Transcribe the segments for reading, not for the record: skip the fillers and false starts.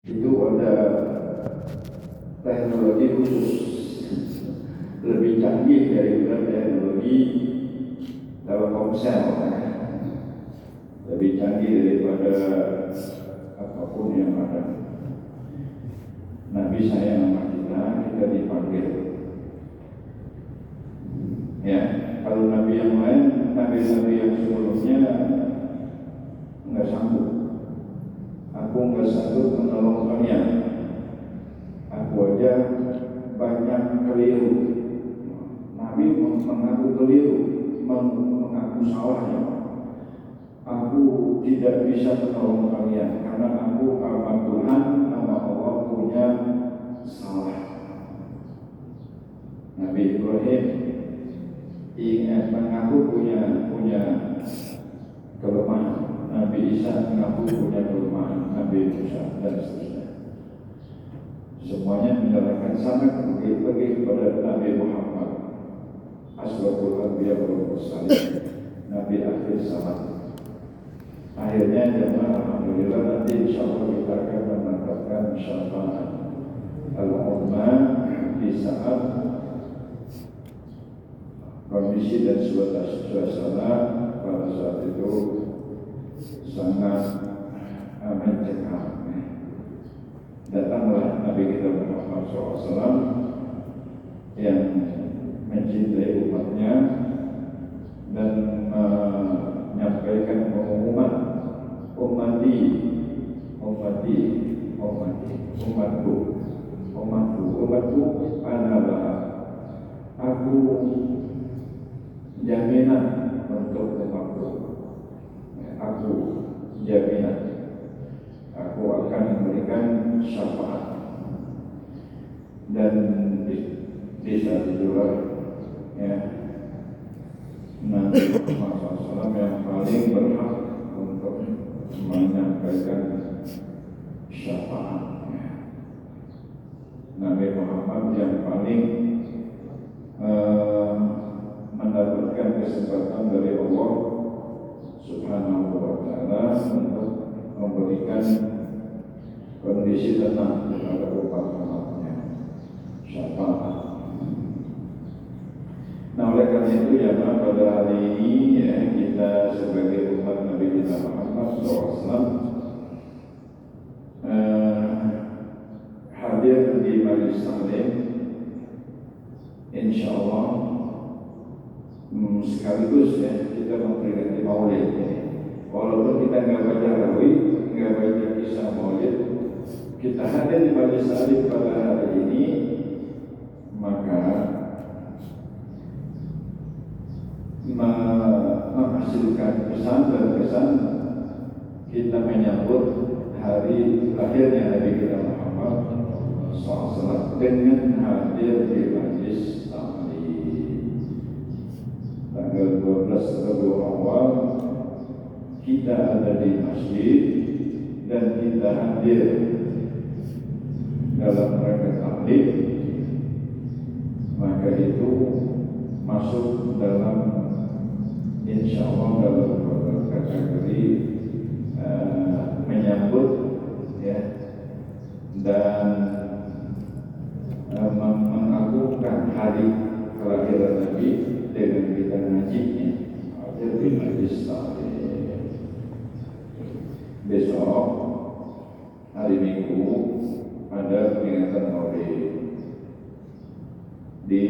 itu ada teknologi khusus lebih canggih daripada teknologi Telkomsel, lebih canggih daripada apapun yang ada. Nabi sayang sama kita dipanggil. Ya, kalau Nabi yang lain, Nabi-Nabi yang sebelumnya nggak sanggup. Aku nggak sanggup menolong kalian. Aku aja banyak keliru. Nabi mengaku keliru, mengaku salahnya. Aku tidak bisa menolong kalian karena aku hamba Tuhan, hamba Allah punya salah. Nabi Ibrahim ingin mengaku punya kelemahan. Nabi Isa mengaku punya kelemahan. Nabi Musa dan seterusnya. Semuanya menyerahkan sangat pergi kepada Nabi Muhammad, Asraful Anbiya wal Mursalin, Nabi akhir zaman. Akhirnya jemaah, alhamdulillah, nanti insyaallah kita akan menetapkan syafaat al-umma di saat kondisi dan suasana pada saat itu sangat mencekam. Datanglah Nabi kita Muhammad SAW yang mencintai umatnya dan menyampaikan pengumuman, umatku adalah aku jaminan untuk umatku. Aku jaminan, aku akan memberikan syafaat. Dan di saat itulah ya, Nabi Muhammad SAW yang paling berhak untuk menyampaikan syafaat. Nabi Muhammad yang paling mendapatkan kesempatan dari Allah Subhanahu wa Ta'ala untuk memberikan kondisi tenang kepada umat-umatnya, syafaat. Nah, oleh karena itu ya, pada hari ini ya, kita sebagai umat Nabi kita Muhammad SAW hadir di Majelis Taklim, insyaallah sekaligus ya kita memperingati Maulid ya. Walaupun kita nggak baca rawi, nggak baca kisah Maulid, kita hadir di Majelis Taklim pada hari ini, maka menghasilkan pesan dan kesan kita menyambut hari lahirnya Nabi kita Muhammad SAW dengan hadir di Majelis Taklim. Tanggal 12 Rabiul Awal kita ada di masjid dan kita hadir dalam rangka taklim, maka itu masuk dalam insyaallah dalam kategori menyambut ya, dan mengagungkan hari kelahiran Nabi dengan kita ngajinya hadir di Majelis Taklim. Besok hari Minggu ada peringatan Maulid di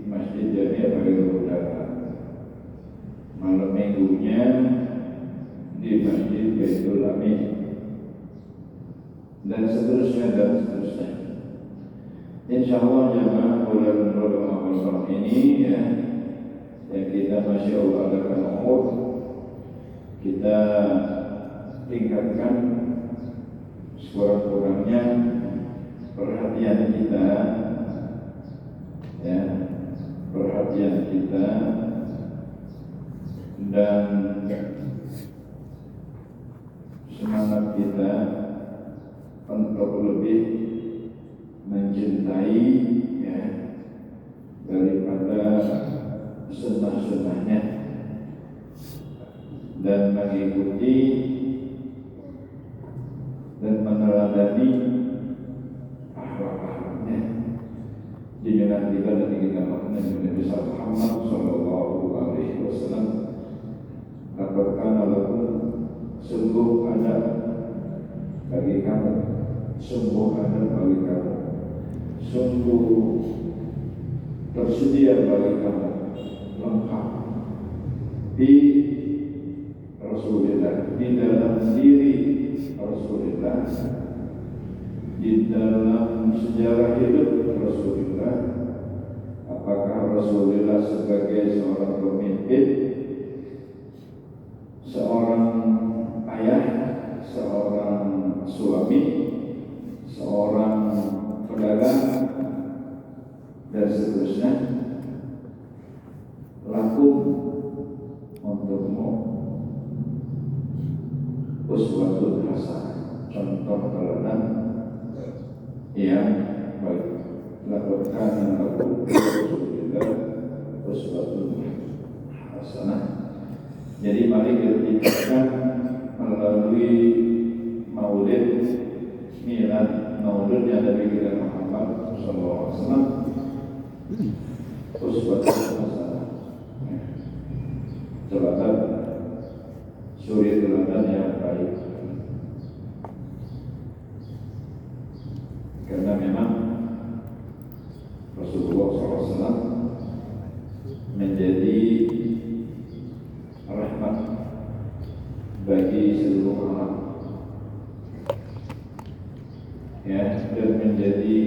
Masjid Jami' Baitul Udara. Malam minggunya di Masjid Baitul Amin, dan seterusnya. Insyaallah jemaah bulan Ramadan ini ya, yang kita masih Allah adakan umur, kita tingkatkan sekurang-kurangnya perhatian kita ya, dan semangat kita untuk lebih mencintai ya, daripada sunnah-sunnahnya dan mengikuti dan meneladani meneladani akhlak-akhlaknya, junjungan kita dan kita Nabi Muhammad Sallallahu Alaihi Wasallam. Dapatkan lakum, sungguh ada bagi kamu, sungguh ada bagi kamu, sungguh tersedia bagi kamu, lengkap di Rasulullah, di dalam diri Rasulullah, di dalam sejarah hidup Rasulullah. Apakah Rasulullah sebagai seorang pemimpin, seorang ayah, seorang suami, seorang pedagang, dan seterusnya, lakum untukmu uswatun hasanah, contoh teladan yang baik. Lakukan lakum Rasulullah uswatun hasanah. Jadi mari kita melalui maulid, milad, maulidnya Nabi kita Muhammad Sallallahu Alaihi Wasallam, uswatun hasanah, teladan, suri teladan yang baik. Karena memang Rasulullah SAW menjadi rahmat bagi seluruh alam, ya, dan menjadi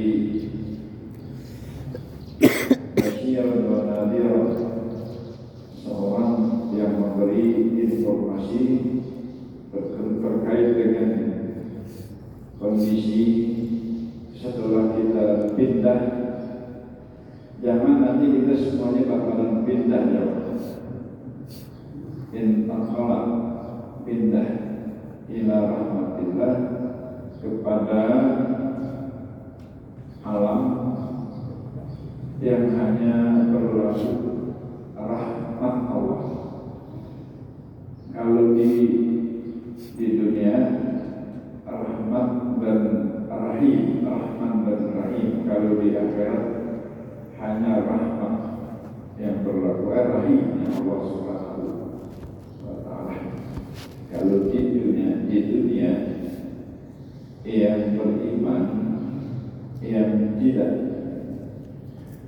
basyiran wa nadhiran, seorang yang memberi informasi terkait dengan kondisi setelah kita pindah. Jangan nanti kita semuanya bakalan pindah, ya. Intakala pindah ila rahmatillah, kepada alam yang hanya berlaku rahmat Allah. Kalau di dunia rahmat dan rahim, rahman dan rahim. Kalau di akhirat hanya rahmat yang berlaku, rahim yang Allah Subhanahu wa Ta'ala. Kalau di dunia yang beriman, yang tidak,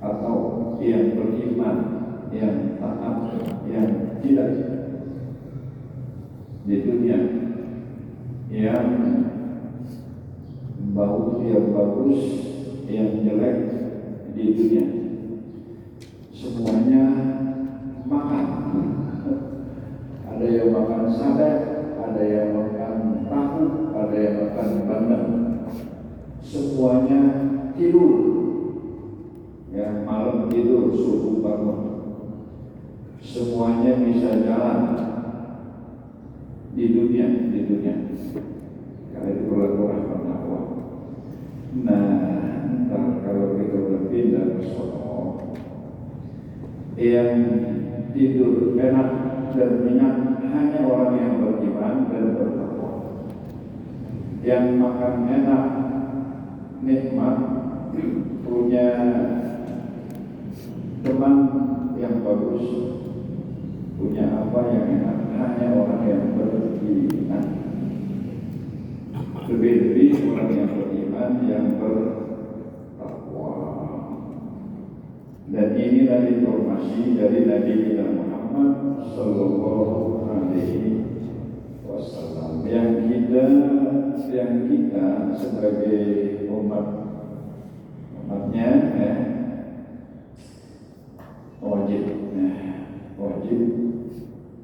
atau yang beriman, yang taat, yang tidak, di dunia yang bau, yang bagus, yang jelek, di dunia semuanya makan. Ada yang makan sate, ada yang makan tahu, ada yang makan bandeng. Semuanya tidur, ya, malam tidur, subuh bangun. Semuanya bisa jalan di dunia. Karena itu berlaku rahmat Allah. Nah, entah kalau kita berpindah ke sono, yang tidur enak dan nyenyak hanya orang yang beriman dan bertakwa. Yang makan enak, nikmat, punya teman yang bagus, punya apa yang enak, hanya orang yang beriman. Lebih-lebih orang yang beriman, yang bertakwa. Dan inilah informasi dari Nabi kita Muhammad Sallallahu Alaihi Wasallam yang kita sebagai umatnya wajib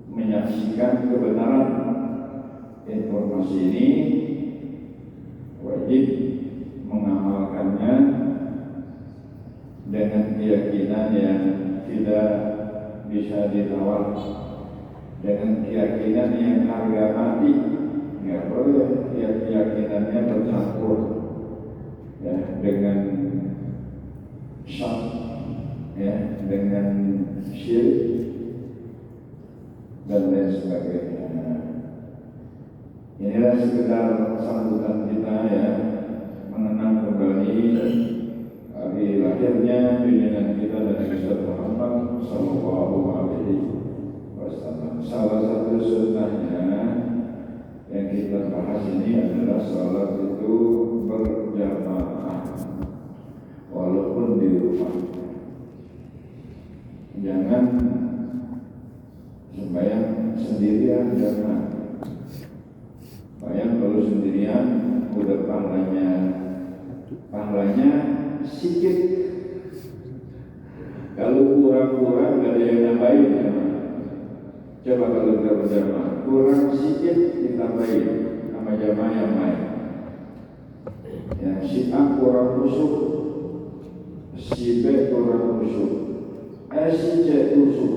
menyaksikan kebenaran informasi ini, wajib mengamalkannya dengan keyakinan yang tidak bisa ditawar, dengan keyakinan yang harga mati. Nggak boleh keyakinannya bercampur, ya, dengan syak, ya, dengan syirik dan lain sebagainya. Inilah sekedar sambutan kita, ya, sholat itu berjamaah walaupun di rumah. Jangan sembahyang sendirian, jangan. Bayang kalau sendirian udah pahalanya sedikit. Kalau kurang gak ada yang nambahin ya. Coba kalau kita berjamaah kurang sedikit ditambahin sama jamaah yang lain. Ya, si A kurang khusyuk, si B kurang khusyuk, si C khusyuk.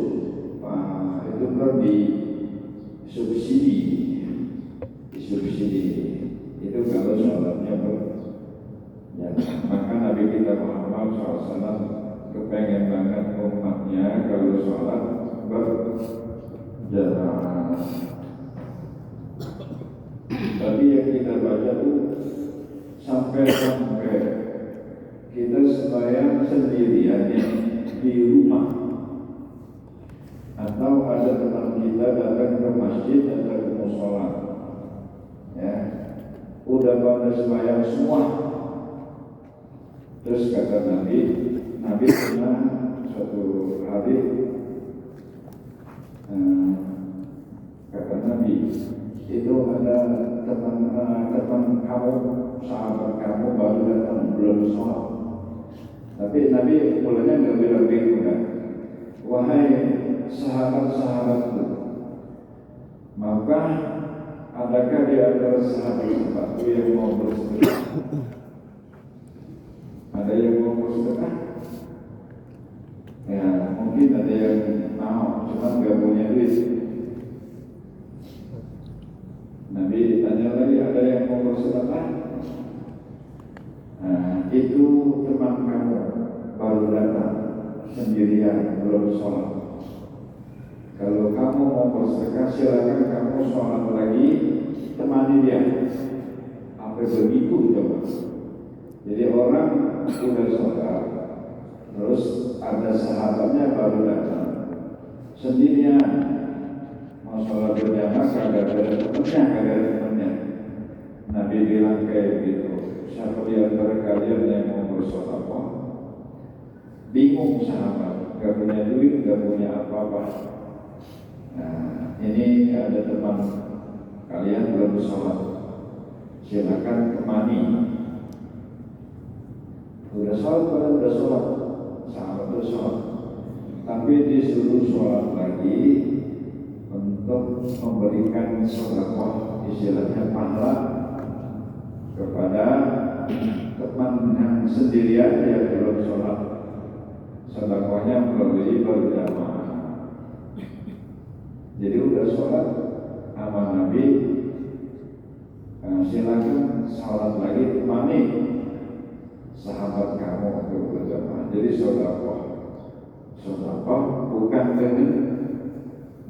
Wah, itu kan disubsidi. Itu kalau sholatnya berjamaah. Maka Nabi kita Muhammad SAW kepengen banget umatnya kalau sholat berjamaah. Tapi yang kita baca itu sampai kita sembahyang sendirian di rumah, atau ada teman kita datang ke masjid atau ke mushola, ya, udah pada sembahyang semua. Terus kata Nabi pernah suatu hari kata Nabi, itu ada teman kamu, sahabat kamu baru datang belum sholat. Tapi Nabi mulanya nggak bilang begitu kan, wahai sahabat-sahabatku, maka adakah di antara sahabat-sahabatku yang mau bersedekah? Ada yang mau bersedekah? Ya, mungkin ada yang mau, cuma nggak punya duit. Nabi tanya lagi, ada yang mau bersedekah? Nah, itu teman kamu baru datang sendirian, belum sholat. Kalau kamu mau bersedekah, silakan kamu sholat lagi, temani dia. Apa begitu coba? Jadi orang udah sholat, terus ada sahabatnya baru datang sendirian, mau sholat berjamaah kagak ada temennya. Nabi bilang kayak gitu, siapa di antara kalian yang mau bersedekah? Bingung sahabat, gak punya duit, gak punya apa-apa. Nah, ini ada teman kalian belum sholat, silakan temani. Udah sholat, sahabat udah sholat, tapi disuruh sholat lagi untuk memberikan sedekah, istilahnya pahala kepada teman yang sendirian yang belum sholat. Sedekahnya melalui berjamaah. Jadi udah sholat sama Nabi, silakan sholat lagi, temani sahabat kamu untuk berjamaah. Jadi sedekah bukan dengan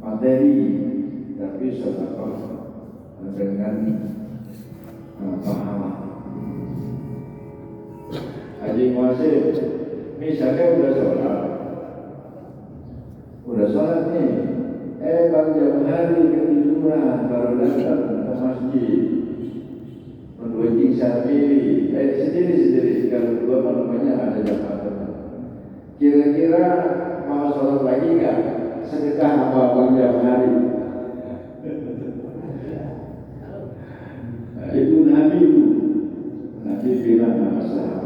materi, tapi sedekah dengan pahala. Haji Muasir misalnya udah sholat nih, baru jam hari ketiduran, baru datang ke masjid, menduiking sendiri, kalau dua namanya ada jamaah. Kira-kira mau sholat lagi nggak? Sedekah apa jam hari? Nah, itu Nabi bilang sama sahabat,